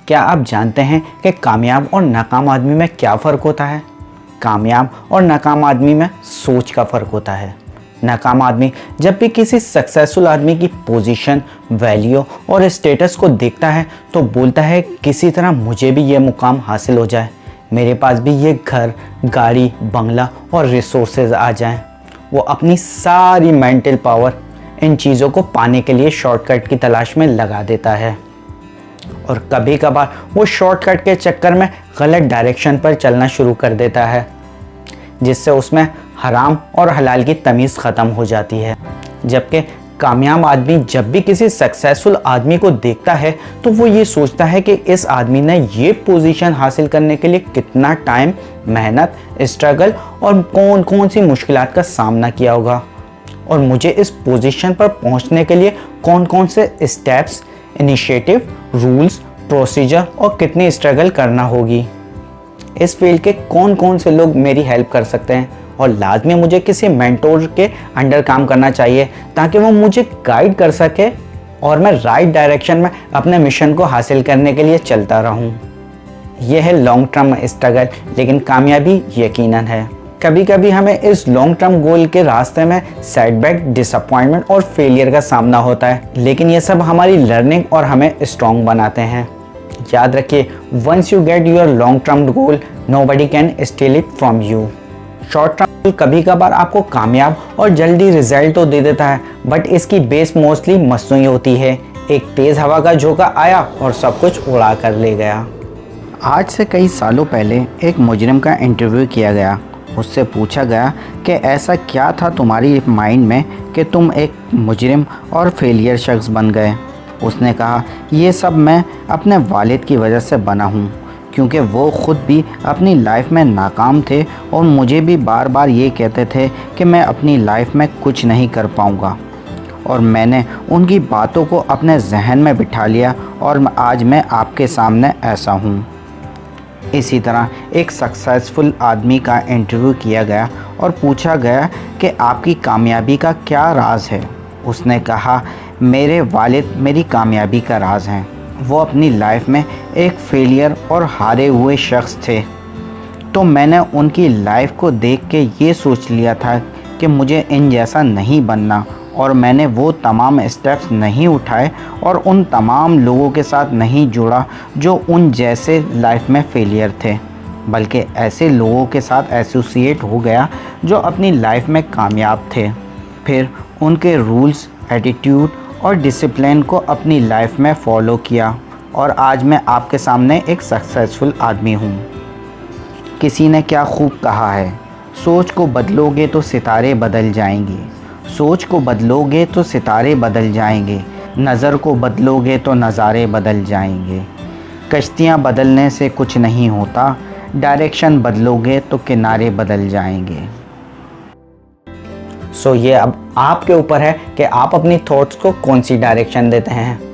क्या आप जानते हैं कि कामयाब और नाकाम आदमी में क्या फ़र्क होता है? कामयाब और नाकाम आदमी में सोच का फ़र्क होता है। नाकाम आदमी जब भी किसी सक्सेसफुल आदमी की पोजीशन, वैल्यू और स्टेटस को देखता है तो बोलता है किसी तरह मुझे भी ये मुकाम हासिल हो जाए, मेरे पास भी ये घर, गाड़ी, बंगला और रिसोर्सेज आ जाएं। वो अपनी सारी मेंटल पावर इन चीज़ों को पाने के लिए शॉर्टकट की तलाश में लगा देता है और कभी कभार वो शॉर्टकट के चक्कर में गलत डायरेक्शन पर चलना शुरू कर देता है, जिससे उसमें हराम और हलाल की तमीज़ ख़त्म हो जाती है। जबकि कामयाब आदमी जब भी किसी सक्सेसफुल आदमी को देखता है तो वो ये सोचता है कि इस आदमी ने ये पोजीशन हासिल करने के लिए कितना टाइम, मेहनत, स्ट्रगल और कौन कौन सी मुश्किलात का सामना किया होगा और मुझे इस पोजीशन पर पहुंचने के लिए कौन कौन से स्टेप्स, इनिशिएटिव, रूल्स, प्रोसीजर और कितनी स्ट्रगल करना होगी। इस फील्ड के कौन कौन से लोग मेरी हेल्प कर सकते हैं और लाजमी मुझे किसी मेंटोर के अंडर काम करना चाहिए ताकि वो मुझे गाइड कर सके और मैं राइट डायरेक्शन में अपने मिशन को हासिल करने के लिए चलता रहूं। यह है लॉन्ग टर्म स्ट्रगल, लेकिन कामयाबी यकीनन है। कभी कभी हमें इस लॉन्ग टर्म गोल के रास्ते में सेटबैक, डिसअपॉइंटमेंट और फेलियर का सामना होता है, लेकिन ये सब हमारी लर्निंग और हमें स्ट्रॉन्ग बनाते हैं। याद रखिए, once you get your long term goal, nobody can steal it from you. Short term goal कभी कभार आपको कामयाब और जल्दी रिजल्ट तो दे देता है, बट इसकी बेस मोस्टली मसनूई होती है। एक तेज़ हवा का झोंका आया और सब कुछ उड़ा कर ले गया। आज से कई सालों पहले एक मुजरिम का इंटरव्यू किया गया। उससे पूछा गया कि ऐसा क्या था तुम्हारी माइंड में कि तुम एक मुजरिम और फेलियर शख्स बन गए। उसने कहा, ये सब मैं अपने वालिद की वजह से बना हूँ, क्योंकि वो ख़ुद भी अपनी लाइफ में नाकाम थे और मुझे भी बार बार ये कहते थे कि मैं अपनी लाइफ में कुछ नहीं कर पाऊँगा, और मैंने उनकी बातों को अपने जहन में बिठा लिया और आज मैं आपके सामने ऐसा हूँ। इसी तरह एक सक्सेसफुल आदमी का इंटरव्यू किया गया और पूछा गया कि आपकी कामयाबी का क्या राज है। उसने कहा, मेरे वालिद मेरी कामयाबी का राज हैं। वो अपनी लाइफ में एक फेलियर और हारे हुए शख्स थे, तो मैंने उनकी लाइफ को देख के ये सोच लिया था कि मुझे इन जैसा नहीं बनना, और मैंने वो तमाम स्टेप्स नहीं उठाए और उन तमाम लोगों के साथ नहीं जुड़ा जो उन जैसे लाइफ में फेलियर थे, बल्कि ऐसे लोगों के साथ एसोसिएट हो गया जो अपनी लाइफ में कामयाब थे। फिर उनके रूल्स, एटीट्यूड और डिसिप्लिन को अपनी लाइफ में फॉलो किया और आज मैं आपके सामने एक सक्सेसफुल आदमी हूँ। किसी ने क्या खूब कहा है, सोच को बदलोगे तो सितारे बदल जाएंगे, सोच को बदलोगे तो सितारे बदल जाएंगे, नज़र को बदलोगे तो नज़ारे बदल जाएंगे। कश्तियाँ बदलने से कुछ नहीं होता, डायरेक्शन बदलोगे तो किनारे बदल जाएंगे। ये अब आपके ऊपर है कि आप अपनी थॉट्स को कौन सी डायरेक्शन देते हैं।